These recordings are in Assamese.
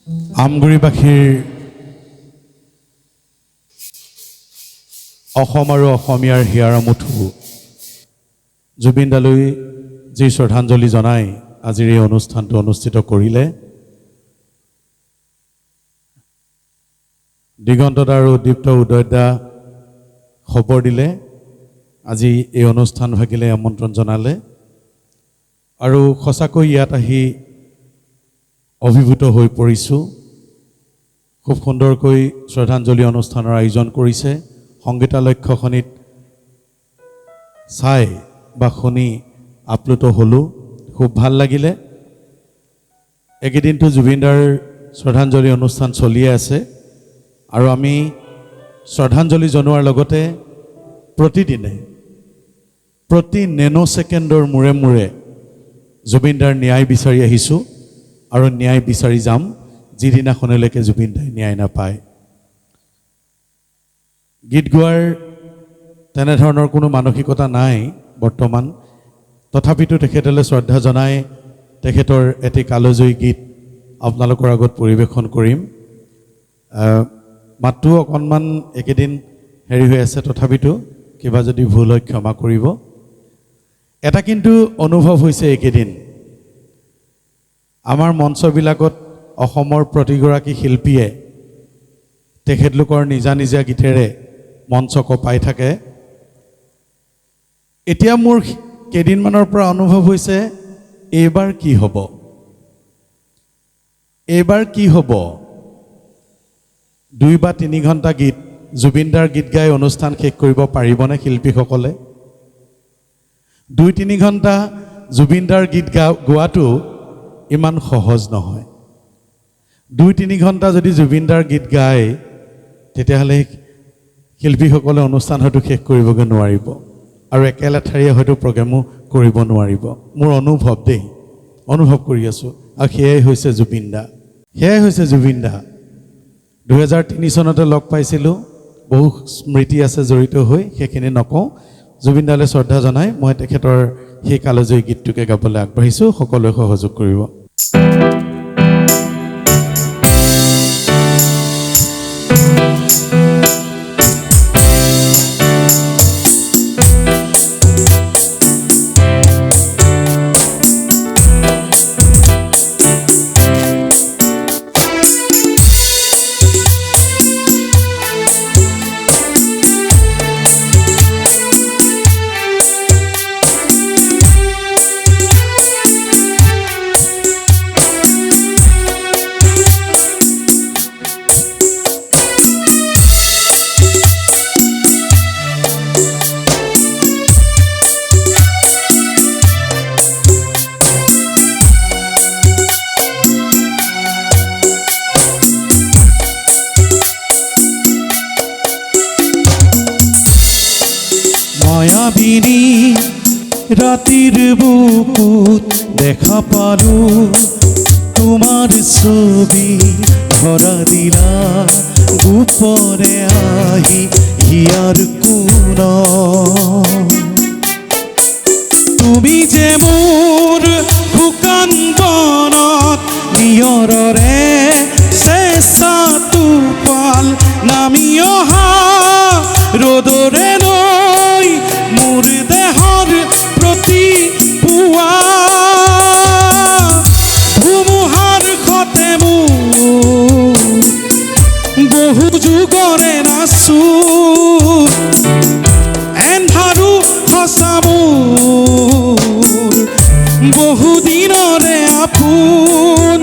আমগুৰিবাসীৰ অসম আৰু অসমীয়াৰ হিয়াৰ মুঠু জুবিন দালৈ যি শ্ৰদ্ধাঞ্জলি জনাই আজিৰ এই অনুষ্ঠানটো অনুষ্ঠিত কৰিলে। দিগন্ত দা আৰু দীপ্ত উদয় দা খবৰ দিলে, আজি এই অনুষ্ঠান ভাগিলে আমন্ত্ৰণ জনালে আৰু সঁচাকৈ ইয়াত আহি অভিভূত হৈ পৰিছোঁ। খুব সুন্দৰকৈ শ্ৰদ্ধাঞ্জলি অনুষ্ঠানৰ আয়োজন কৰিছে। সংগীতালয়খনিত চাই বা শুনি আপ্লুত হ'লোঁ, খুব ভাল লাগিলে। এইকেইদিনটো জুবিনদাৰ শ্ৰদ্ধাঞ্জলি অনুষ্ঠান চলিয়ে আছে আৰু আমি শ্ৰদ্ধাঞ্জলি জনোৱাৰ লগতে প্ৰতিদিনে প্ৰতি নেনো ছেকেণ্ডৰ মূৰে মূৰে জুবিনদাৰ ন্যায় বিচাৰি আহিছোঁ আৰু ন্যায় বিচাৰি যাম যিদিনাখনলৈকে জুবিনদাই ন্যায় নাপায়। গীত গোৱাৰ তেনেধৰণৰ কোনো মানসিকতা নাই বৰ্তমান, তথাপিতো তেখেতলৈ শ্ৰদ্ধা জনাই তেখেতৰ এটি কালজয়ী গীত আপোনালোকৰ আগত পৰিৱেশন কৰিম। মাতটো অকণমান একেদিন হেৰি হৈ আছে, তথাপিতো কিবা যদি ভুল হয় ক্ষমা কৰিব। এটা কিন্তু অনুভৱ হৈছে এইকেইদিন আমাৰ মঞ্চবিলাকত অসমৰ প্ৰতিগৰাকী শিল্পীয়ে তেখেতলোকৰ নিজা নিজা গীতেৰে মঞ্চ কঁপাই থাকে। এতিয়া মোৰ কেইদিনমানৰ পৰা অনুভৱ হৈছে এইবাৰ কি হ'ব, এইবাৰ কি হ'ব। 2 বা 3 ঘণ্টা গীত জুবিনদাৰ গীত গাই অনুষ্ঠান শেষ কৰিব পাৰিবনে শিল্পীসকলে? 2-3 ঘণ্টা জুবিনদাৰ গীত গোৱাটো ইমান সহজ নহয়। 2-3 ঘণ্টা যদি জুবিনদাৰ গীত গায় তেতিয়াহ'লে শিল্পীসকলে অনুষ্ঠান হয়তো শেষ কৰিবগৈ নোৱাৰিব আৰু একেলেঠাৰিয়ে হয়তো প্ৰগ্ৰেমো কৰিব নোৱাৰিব। মোৰ অনুভৱ দেই, অনুভৱ কৰি আছোঁ। আৰু সেয়াই হৈছে জুবিনদা, সেয়াই হৈছে জুবিনদা। 2003 চনতে লগ পাইছিলোঁ, বহু স্মৃতি আছে জড়িত হৈ, সেইখিনি নকওঁ। জুবিনদালৈ শ্ৰদ্ধা জনাই মই তেখেতৰ সেই কালজয়ী গীতটোকে গাবলৈ আগবাঢ়িছোঁ। সকলোৱে সহযোগ কৰিব। মায়াবিনী ৰাতিৰ বুকুত দেখা পালোঁ তোমাৰ ছবি, ধৰা দিলা গোপনে আহি হিয়াৰ কোণত। তুমি যে মোৰ শুকান বনত নিয়ৰৰে চেঁচা টোপাল নামি অহা ৰ'দৰে নৈ মোৰ দেহৰ প্ৰতি পুৱা ধুমুহাৰ সতে মোৰ বহু যুগৰে নাচো এন্ধাৰো সঁচা মোৰ বহু দিনৰে আপোন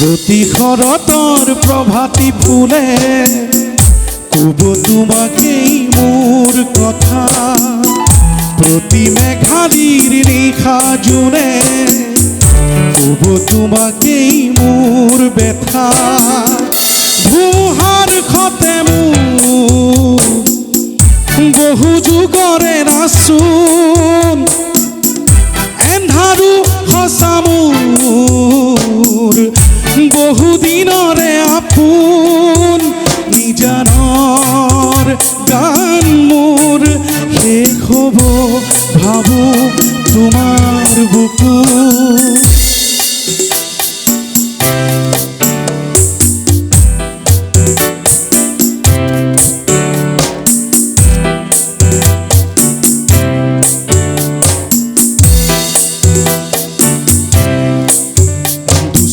প্ৰতি শৰতৰ প্ৰভাতী ফুলে ক'ব তোমাকেই মোৰ কথা, প্ৰতি মেঘালীৰ নিশা জোনে ক'ব তোমাকেই মোৰ ব্যথা। ধুমুহাৰ সতে মোৰ বহু যুগৰে নাচোন, এন্ধাৰো সঁচা মোৰ বহু দিনৰে আপোন। নিজানৰ গান মোৰ শেষ হ'ব ভাবো তোমাৰ বুকুত।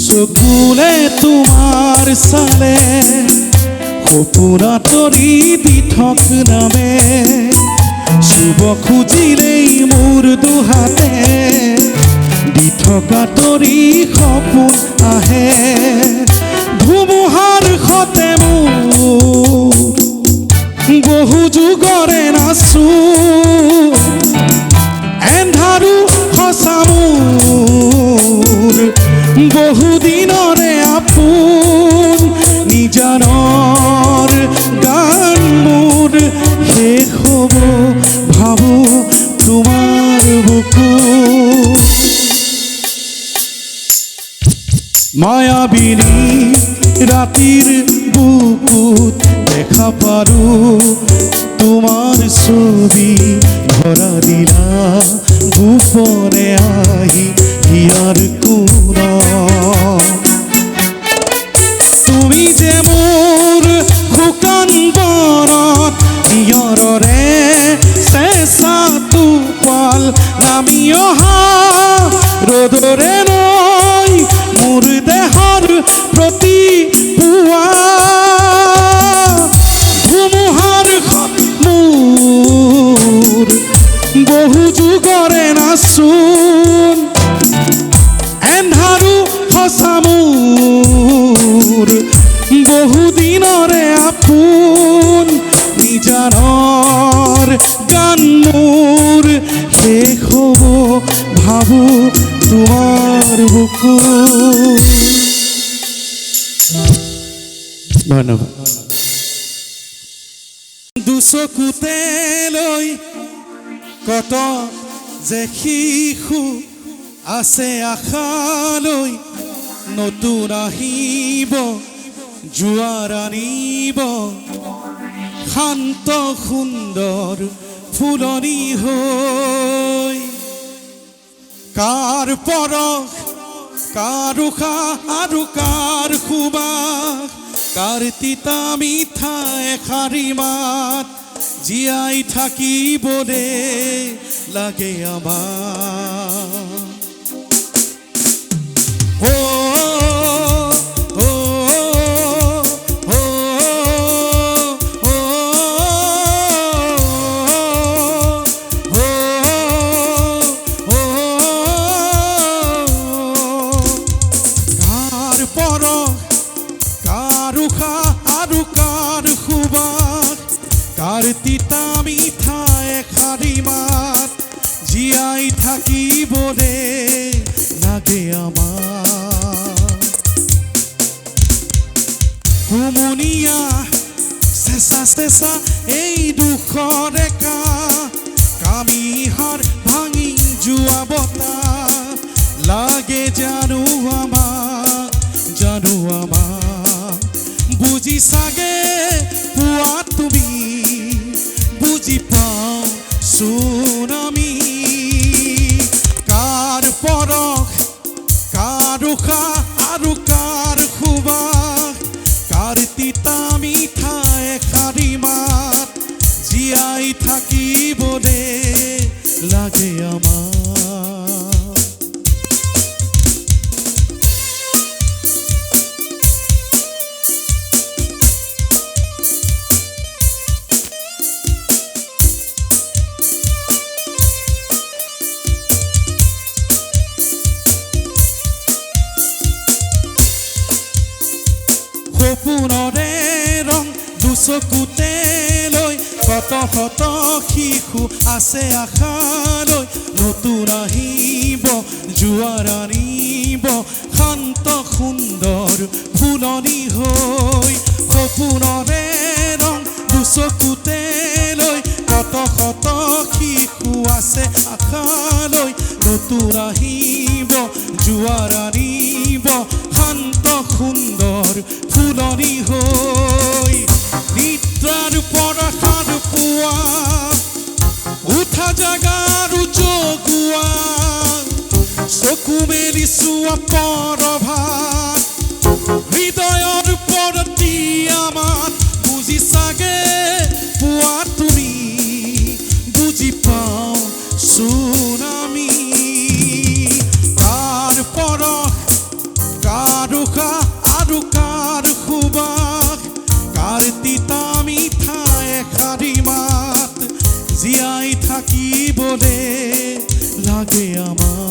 চকুলে তোমাৰ চালে সপোন তৰি দি থক নামে, চুব খুজিলেই মোৰ দুহাতে দি থকা তৰি সপোন আহে। ধুমুহাৰ সতে মোৰ বহু যুগৰে নাচো, এন্ধাৰো সঁচা মোৰ বহু দিনৰে আপোন। নিজানৰ গান মোৰ শেষ হ'ব ভাবো তোমাৰ বুকুত। মায়াবিনী ৰাতিৰ বুকুত দেখা পাৰো তোমাৰ ছবি, ধৰা দিলা গোপনে আহি হিয়াৰ কোণত। তুমি যে মোৰ শুকান বনত হিয়ৰৰে চেঁচা টোপাল নামি অহা ৰ'দৰে নৈ মোৰ দেহৰ প্ৰতি পুৱা। ধুমুহাৰ মোৰ বহু যুগৰে নাচোন, এন্ধাৰো সঁচা মোৰ বহু দিনৰে আপোন। নিজানৰ গান মোৰ শেষ হ'ব ভাবো তোমাৰ বুকুত। ধন্যবাদ। দুচকুতে লৈ কত যে শিশু আছে আশালৈ, নতুন আহিব জোৱাৰ আনিব শান্ত সুন্দৰ ফুলনি হৈ। কাৰ পৰশ, কাৰ উশাহ আৰু কাৰ সুবাস, কাৰ তিতা মিঠা এষাৰি মাত, জীয়াই থাকিবলে লাগে আমাৰ। কাৰ তিতা মিঠা এষাৰি মাত, জীয়াই থাকিবলে লাগে আমাৰ। হুমুনিয়া চেঁচা চেঁচা এই দুখৰ ৰেখা, কামিহাৰ ভাঙি যোৱা বতাহ লাগে জানো আমাক, জানো আমাক। বুজি চাগে পোৱা তুমি, বুজি পাওঁ চোন আমি। কাৰ পৰশ, কাৰ উশাহ আৰু কাৰ সুবাস, কাৰ তিতা মিঠা এষাৰি মাত, জীয়াই থাকিবলে লাগে আমাৰ। সপোনৰে ৰং দুচকুতে লৈ কত কত শিশু আছে আশালৈ নতুন আহিব জোৱাৰ আনিব শান্ত সুন্দৰ ফুলনি হৈ সপোনৰে ৰং দুচকুতে লৈ কত কত শিশু আছে আশালৈ নতুন আহিব জোৱাৰ আনিব শান্ত সুন্দৰ ফুলনি হৈ নিদ্ৰাৰ পৰা সাৰ পোৱা উঠা জাগাৰ জগুৱা চকু মেলি চোৱা পৰভাত হৃদয়ৰ প্ৰতি আমাৰ বুজি চাগে পোৱা তুমি বুজি পাওঁ চোন আমি কাৰ পৰশ কাৰ উশাহ আৰু কাৰ সুবাস কাৰ তিতা মিঠা এষাৰি মাত জীয়াই থাকিবলে লাগে আমাৰ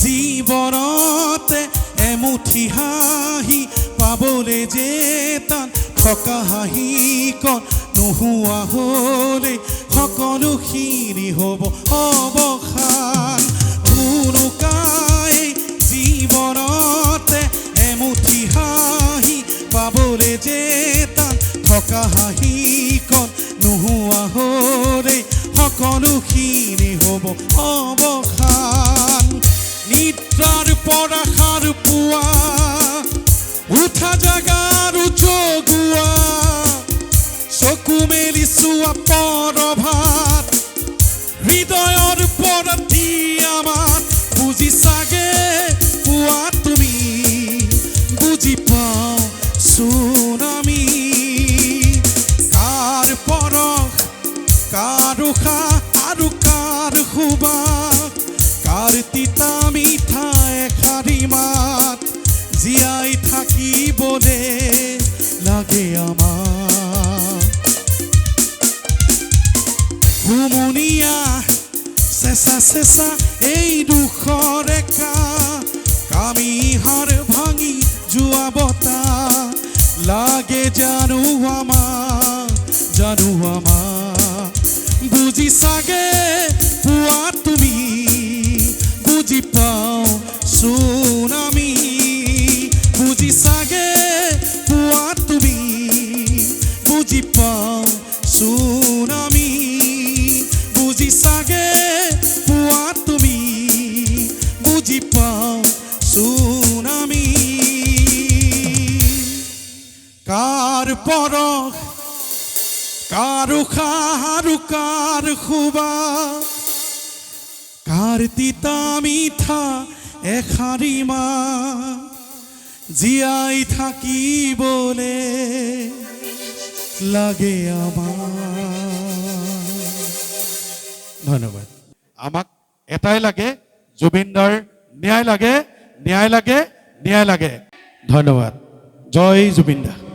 জীৱনতে এমুঠি হাঁহি পাবলৈ যে টান থকা হাঁহিকণ নোহোৱা হ'লে সকলোখিনি হ'ব অৱসান জীৱনতে এমুঠি হাঁহি পাবলৈ যে টান থকা হাঁহিকণ নোহোৱা হ'লে সকলোখিনি হ'ব অৱসান নিদ্ৰাৰ পৰা সাৰ পোৱা উঠা জাগাৰ জগুৱা চকু মেলি চোৱা পৰভাত হৃদয়ৰ প্ৰতি আমাৰ বুজি চাগে পোৱা তুমি বুজি পাওঁ চোন আমি কাৰ পৰশ কাৰ উশাহ আৰু কাৰ সুবাস কাৰ তিতা মিঠা এষাৰি মাত জীয়াই থাকিবলে লাগে আমাৰ হুমুনিয়া চেঁচা চেঁচা এই দুখৰ ৰেখা কামি হাৰ ভাঙি যোৱা বতাহ লাগে জানো আমাৰ বুজি চাগে পোৱা তুমি বুজি পাওঁ চোন আমি বুজি চাগে পোৱা তুমি বুজি পাওঁ চোন আমি বুজি চাগে পোৱা তুমি বুজি পাওঁ চোন আমি কাৰ পৰশ কাৰ উশাহ আৰু কাৰ সুবাস কাৰ তিতা মিঠা এষাৰি মাত জীয়াই থাকিবলে লাগে আমাৰ ধন্যবাদ আমাক এটাই লাগে জুবিনদাৰ ন্যায় লাগে ন্যায় লাগে ন্যায় লাগে ধন্যবাদ জয় জুবিনদা